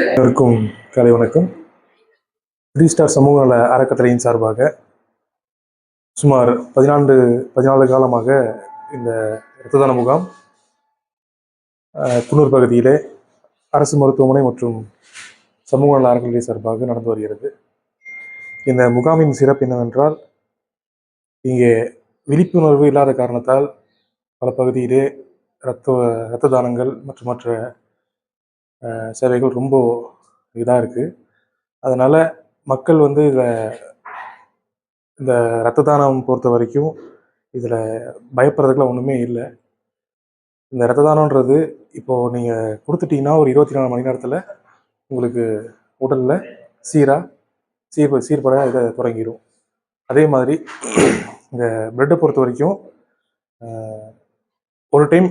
அனைவருக்கும் காலை வணக்கம். 3 ஸ்டார் சமூக நல அறக்கட்டளையின் சார்பாக சுமார் 14 காலமாக இந்த இரத்த தான முகாம் குன்னூர் பகுதியிலே அரசு மருத்துவமனை மற்றும் சமூக நல அறக்கட்டளை சார்பாக நடந்து வருகிறது. இந்த முகாமின் சிறப்பு என்னவென்றால், இங்கே விழிப்புணர்வு இல்லாத காரணத்தால் பல பகுதியிலே இரத்த தானங்கள் மற்றும் மற்ற சேவைகள் ரொம்ப இதாக இருக்குது. அதனால் மக்கள் வந்து இந்த இரத்த தானம் பொறுத்த வரைக்கும் இதில் பயப்படுறதுக்குலாம் ஒன்றுமே இல்லை. இந்த இரத்த தானன்றது இப்போது நீங்கள் கொடுத்துட்டிங்கன்னா ஒரு 24 மணி நேரத்தில் உங்களுக்கு உடலில் சீர்பட இதை தொடங்கிடும். அதே மாதிரி இந்த பிளட்டை பொறுத்த வரைக்கும் ஒரு டைம்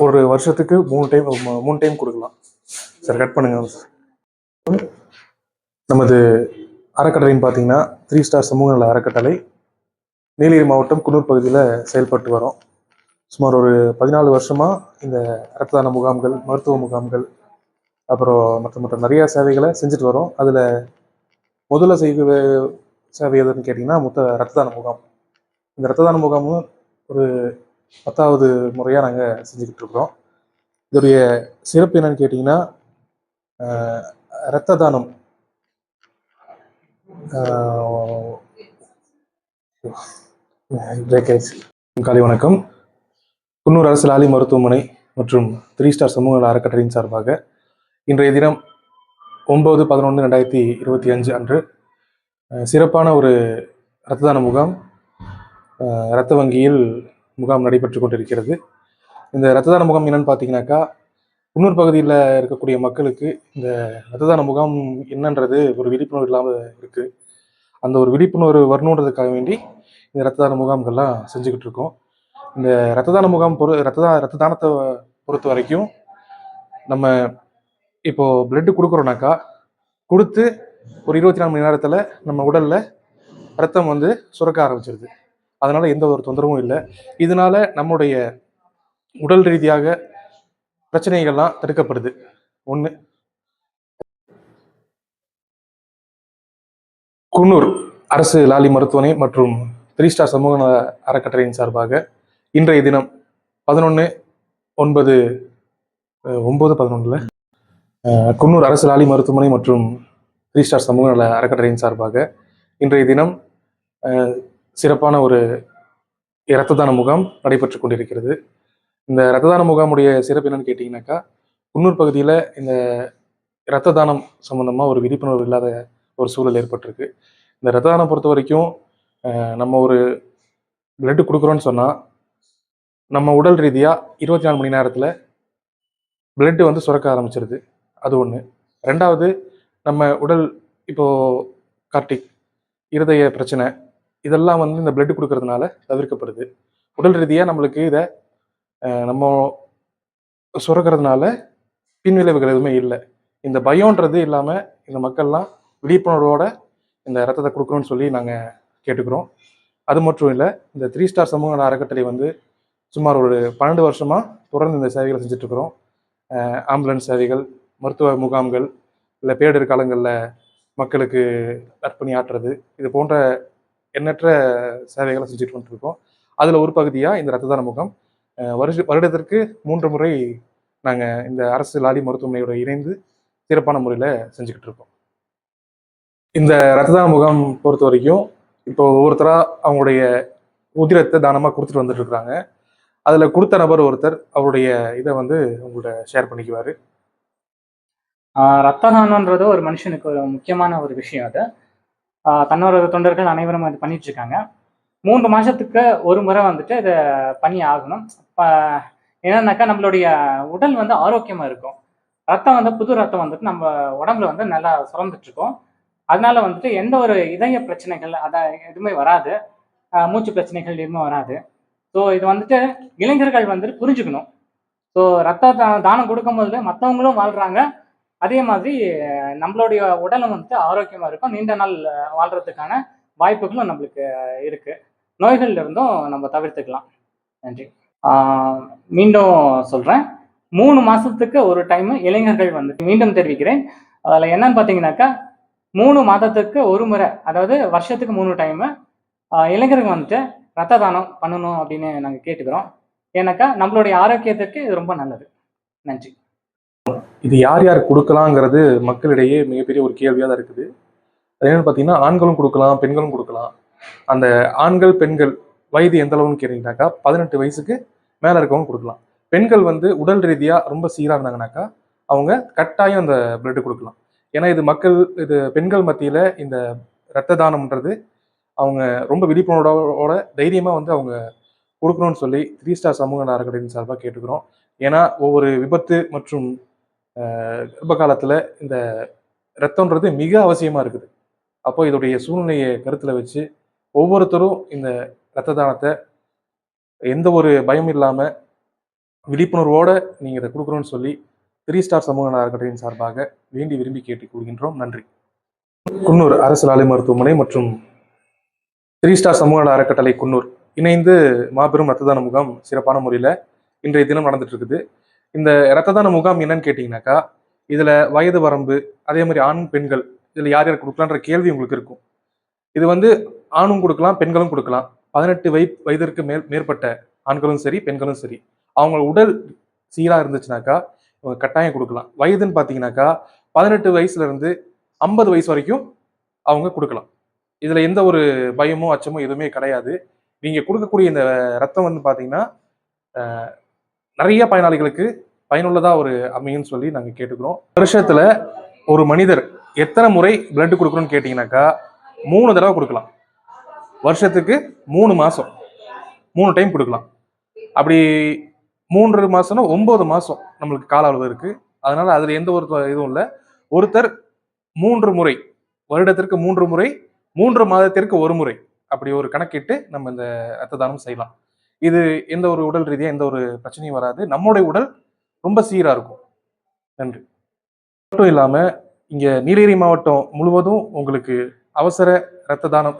ஒரு வருஷத்துக்கு 3 டைம் கொடுக்கலாம். சார் கட் பண்ணுங்க. நமது அறக்கட்டளைன்னு பார்த்தீங்கன்னா 3 ஸ்டார் சமூக நல அறக்கட்டளை நீலகிரி மாவட்டம் குன்னூர் பகுதியில் செயல்பட்டு வரோம். சுமார் ஒரு 14 வருஷமாக இந்த இரத்த தான முகாம்கள், மருத்துவ முகாம்கள், அப்புறம் மற்ற நிறையா சேவைகளை செஞ்சுட்டு வரோம். அதில் முதல்ல சேவை எதுன்னு கேட்டிங்கன்னா இரத்த தான முகாம். இந்த இரத்த தான முகாமும் ஒரு 10வது முறையாக நாங்கள் செஞ்சுக்கிட்டு இருக்கிறோம். இதோடைய சிறப்பு என்னன்னு கேட்டிங்கன்னா, இரத்த தானம் காலை வணக்கம். குன்னூர் அரசு லாலி மருத்துவமனை மற்றும் 3 ஸ்டார் சமூக நல அறக்கட்டளையின் சார்பாக இன்றைய தினம் 9/11/2025 அன்று சிறப்பான ஒரு இரத்த தான முகாம் இரத்த வங்கியில் முகாம் நடைபெற்று கொண்டிருக்கிறது. இந்த இரத்த தான முகாம் என்னன்னு பார்த்தீங்கன்னாக்கா, குன்னூர் பகுதியில் இருக்கக்கூடிய மக்களுக்கு இந்த இரத்த தான முகாம் என்னன்றது ஒரு விழிப்புணர்வு இல்லாமல் இருக்குது. அந்த ஒரு விழிப்புணர்வு வரணுன்றதுக்காக வேண்டி இந்த இரத்த தான முகாம்கள்லாம் செஞ்சுக்கிட்டு இருக்கோம். இந்த இரத்த தான முகாம் இரத்த தானத்தை பொறுத்த வரைக்கும் நம்ம இப்போது பிளட்டு கொடுக்குறோன்னாக்கா, கொடுத்து ஒரு 24 மணி நேரத்தில் நம்ம உடலில் ரத்தம் வந்து சுரக்க ஆரம்பிச்சிருது. அதனால் எந்த ஒரு தொந்தரவும் இல்லை. இதனால நம்முடைய உடல் ரீதியாக பிரச்சனைகள்லாம் தடுக்கப்படுது. ஒன்று, குன்னூர் அரசு லாலி மருத்துவமனை மற்றும் 3 ஸ்டார் சமூக நல அறக்கட்டளையின் சார்பாக இன்றைய தினம் 9/11 குன்னூர் அரசு லாலி மருத்துவமனை மற்றும் 3 ஸ்டார் சமூக நல அறக்கட்டளையின் சார்பாக இன்றைய தினம் சிறப்பான ஒரு இரத்த தான முகாம் நடைபெற்று கொண்டிருக்கிறது. இந்த இரத்த தான முகாமுடைய சிறப்பு என்னன்னு கேட்டிங்கனாக்கா, குன்னூர் பகுதியில் இந்த இரத்த தானம் சம்மந்தமாக ஒரு விழிப்புணர்வு இல்லாத ஒரு சூழல் ஏற்பட்டிருக்கு. இந்த இரத்த தானம் பொறுத்த வரைக்கும் நம்ம ஒரு பிளட்டு கொடுக்குறோன்னு சொன்னால், நம்ம உடல் ரீதியாக 24 மணி நேரத்தில் பிளட்டு வந்து சுரக்க ஆரம்பிச்சிருது. அது ஒன்று. ரெண்டாவது, நம்ம உடல் இப்போது கார்டிக், இருதய பிரச்சனை, இதெல்லாம் வந்து இந்த பிளட்டு கொடுக்கறதுனால தவிர்க்கப்படுது. உடல் ரீதியாக நம்மளுக்கு இதை நம்ம சுரக்கிறதுனால பின்விளைவுகள் எதுவுமே இல்லை. இந்த பயம்ன்றது இல்லாமல் இந்த மக்கள்லாம் விழிப்புணர்வோட இந்த ரத்தத்தை கொடுக்கணும்னு சொல்லி நாங்கள் கேட்டுக்கிறோம். அது மட்டும் இல்லை, இந்த 3 ஸ்டார் சமூக நல அறக்கட்டளை வந்து சுமார் ஒரு 12 வருஷமாக தொடர்ந்து இந்த சேவைகளை செஞ்சுட்ருக்குறோம். ஆம்புலன்ஸ் சேவைகள், மருத்துவ முகாம்கள், இல்லை பேரிடர் காலங்களில் மக்களுக்கு அர்ப்பணி ஆற்றுறது, இது போன்ற எண்ணற்ற சேவைகளை செஞ்சுட்டு வந்துருக்கோம். அதில் ஒரு பகுதியாக இந்த இரத்த தான முகாம் வருடத்திற்கு 3 முறை நாங்கள் இந்த அரசு லாலி மருத்துவமனையோட இணைந்து சிறப்பான முறையில் செஞ்சுக்கிட்டு இருக்கோம். இந்த இரத்த தான முகாம் பொறுத்த வரைக்கும் இப்போ ஒவ்வொருத்தராக அவங்களுடைய உதிரத்தை தானமாக கொடுத்துட்டு வந்துட்டு இருக்கிறாங்க. அதில் கொடுத்த நபர் ஒருத்தர் அவருடைய இதை வந்து உங்கள்கிட்ட ஷேர் பண்ணிக்குவார். ரத்த தானம்ன்றது ஒரு மனுஷனுக்கு ஒரு முக்கியமான ஒரு விஷயம். அது தன்னோட தொண்டர்கள் அனைவரும் அது பண்ணிட்டு இருக்காங்க. 3 மாதத்துக்கு ஒரு முறை வந்துட்டு இதை பண்ணி ஆகணும். என்னன்னாக்கா நம்மளுடைய உடல் வந்து ஆரோக்கியமா இருக்கும். ரத்தம் வந்து புது ரத்தம் வந்துட்டு நம்ம உடம்புல வந்து நல்லா சுரந்துட்டு இருக்கும். அதனால வந்துட்டு எந்த ஒரு இதய பிரச்சனைகள் எதுவுமே வராது. மூச்சு பிரச்சனைகள் எதுவுமே வராது. ஸோ இது வந்துட்டு இளைஞர்கள் வந்துட்டு புரிஞ்சுக்கணும். ஸோ ரத்த தானம் கொடுக்கும்போது மத்தவங்களும் வாழ்றாங்க. அதே மாதிரி நம்மளுடைய உடலும் வந்துட்டு ஆரோக்கியமா இருக்கும். நீண்ட நாள் வாழ்றதுக்கான வாய்ப்புகளும் நம்மளுக்கு இருக்கு. நோய்கள்ல இருந்தும் நம்ம தவிர்த்துக்கலாம். நன்றி. ஆ மீண்டும் சொல்றேன். 3 மாசத்துக்கு ஒரு டைமு இளைஞர்கள் வந்துட்டு மீண்டும் தெரிவிக்கிறேன். அதுல என்னன்னு பார்த்தீங்கன்னாக்கா, 3 மாதத்துக்கு ஒரு முறை, அதாவது வருஷத்துக்கு 3 டைமு இளைஞர்கள் வந்துட்டு ரத்த தானம் பண்ணணும் அப்படின்னு நாங்க கேட்டுக்கிறோம். ஏன்னாக்கா, நம்மளுடைய ஆரோக்கியத்திற்கு இது ரொம்ப நல்லது. நன்றி. இது யார் யார் கொடுக்கலாங்கிறது மக்களிடையே மிகப்பெரிய ஒரு கேள்வியாக தான் இருக்குது. அது என்னன்னு பார்த்தீங்கன்னா, ஆண்களும் கொடுக்கலாம், பெண்களும் கொடுக்கலாம். அந்த ஆண்கள், பெண்கள் வயது எந்த அளவுன்னு கேட்டீங்கன்னாக்கா, 18 வயசுக்கு மேலே இருக்கவங்க கொடுக்கலாம். பெண்கள் வந்து உடல் ரீதியாக ரொம்ப சீராக இருந்தாங்கனாக்கா, அவங்க கட்டாயம் அந்த பிளட் கொடுக்கலாம். ஏன்னா இது பெண்கள் மத்தியில் இந்த இரத்த தானம்ன்றது அவங்க ரொம்ப விழிப்புணர்வோட தைரியமாக வந்து அவங்க கொடுக்கணும்னு சொல்லி 3 ஸ்டார் சமூக நல அறக்கட்டளையின் சார்பாக கேட்டுக்கிறோம். ஏன்னா ஒவ்வொரு விபத்து மற்றும் கர்ப்ப காலத்தில் இந்த ரத்தம்ன்றது மிக அவசியமாக இருக்குது. அப்போ இதோடைய சூழ்நிலையை கருத்தில் வச்சு ஒவ்வொருத்தரும் இந்த இரத்த தானத்தை எந்த ஒரு பயம் இல்லாமல் விழிப்புணர்வோடு நீங்கள் இதை கொடுக்கணும்னு சொல்லி 3 ஸ்டார் சமூக நல அறக்கட்டளையின் சார்பாக வேண்டி விரும்பி கேட்டுக் கொள்கின்றோம். நன்றி. குன்னூர் அரசு ஆலை மருத்துவமனை மற்றும் 3 ஸ்டார் சமூக நல அறக்கட்டளை குன்னூர் இணைந்து மாபெரும் ரத்த தான முகாம் சிறப்பான முறையில் இன்றைய தினம் நடந்துட்டு இருக்குது. இந்த ரத்த தான முகாம் என்னன்னு கேட்டிங்கனாக்கா, இதில் வயது வரம்பு, அதே மாதிரி ஆண் பெண்கள் இதில் யார் யார் கொடுக்கலான்ற கேள்வி உங்களுக்கு இருக்கும். இது வந்து ஆணும் கொடுக்கலாம், பெண்களும் கொடுக்கலாம். 18 வயதிற்கு மேற்பட்ட ஆண்களும் சரி, பெண்களும் சரி, அவங்க உடல் சீராக இருந்துச்சுனாக்கா இவங்க கட்டாயம் கொடுக்கலாம். வயதுன்னு பார்த்தீங்கன்னாக்கா 18 வயசுல இருந்து 50 வயசு வரைக்கும் அவங்க கொடுக்கலாம். இதில் எந்த ஒரு பயமோ அச்சமோ எதுவுமே கிடையாது. நீங்கள் கொடுக்கக்கூடிய இந்த ரத்தம் வந்து பார்த்தீங்கன்னா நிறைய பயனாளிகளுக்கு பயனுள்ளதாக ஒரு அமையும்னு சொல்லி நாங்கள் கேட்டுக்கிறோம். வருஷத்தில் ஒரு மனிதர் எத்தனை முறை பிளட் கொடுக்கணும்னு கேட்டிங்கனாக்கா 3 தடவை கொடுக்கலாம். வருஷத்துக்கு 3 மாதம் 3 டைம் கொடுக்கலாம். அப்படி 3 மாதம்னா 9 மாதம் நம்மளுக்கு கால அளவு இருக்குது. அதனால் அதில் எந்த ஒரு இதுவும் இல்லை. ஒருத்தர் 3 முறை, வருடத்திற்கு 3 முறை, 3 மாதத்திற்கு 1 முறை, அப்படி ஒரு கணக்கிட்டு நம்ம இந்த ரத்த தானம் செய்யலாம். இது எந்த ஒரு உடல் ரீதியாக எந்த ஒரு பிரச்சனையும் வராது. நம்மளுடைய உடல் ரொம்ப சீராக இருக்கும். நன்றி. மட்டும் இல்லாமல் இங்கே நீலகிரி மாவட்டம் முழுவதும் உங்களுக்கு அவசர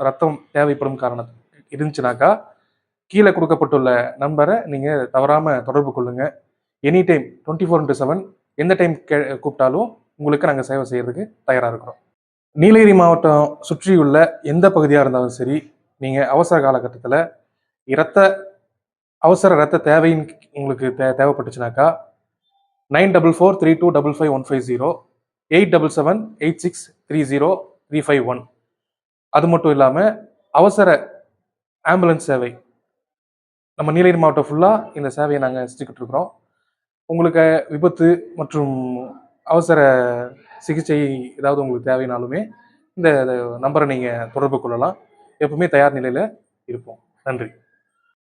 ரத்தம் தேவைப்படும் காரணம் இருந்துச்சுனாக்கா கீழே கொடுக்கப்பட்டுள்ள நம்பரை நீங்கள் தவறாமல் தொடர்பு கொள்ளுங்க. எனி டைம் 24/7 எந்த டைம் கூப்பிட்டாலும் உங்களுக்கு நாங்கள் சேவை செய்யறதுக்கு தயாராக இருக்கிறோம். நீலகிரி மாவட்டம் சுற்றியுள்ள எந்த பகுதியாக இருந்தாலும் சரி, நீங்கள் அவசர காலகட்டத்தில் அவசர ரத்த தேவையின் உங்களுக்கு தேவைப்பட்டுச்சுனாக்கா 9443255150 8778630351. அது மட்டும் இல்லாமல் அவசர ஆம்புலன்ஸ் சேவை நம்ம நீலகிரி மாவட்டம் ஃபுல்லாக இந்த சேவையை நாங்கள் செஞ்சுக்கிட்டு இருக்கிறோம். உங்களுக்கு விபத்து மற்றும் அவசர சிகிச்சை ஏதாவது உங்களுக்கு தேவைனாலுமே இந்த நம்பரை நீங்கள் தொடர்பு கொள்ளலாம். எப்பவுமே தயார் நிலையில் இருப்போம். நன்றி.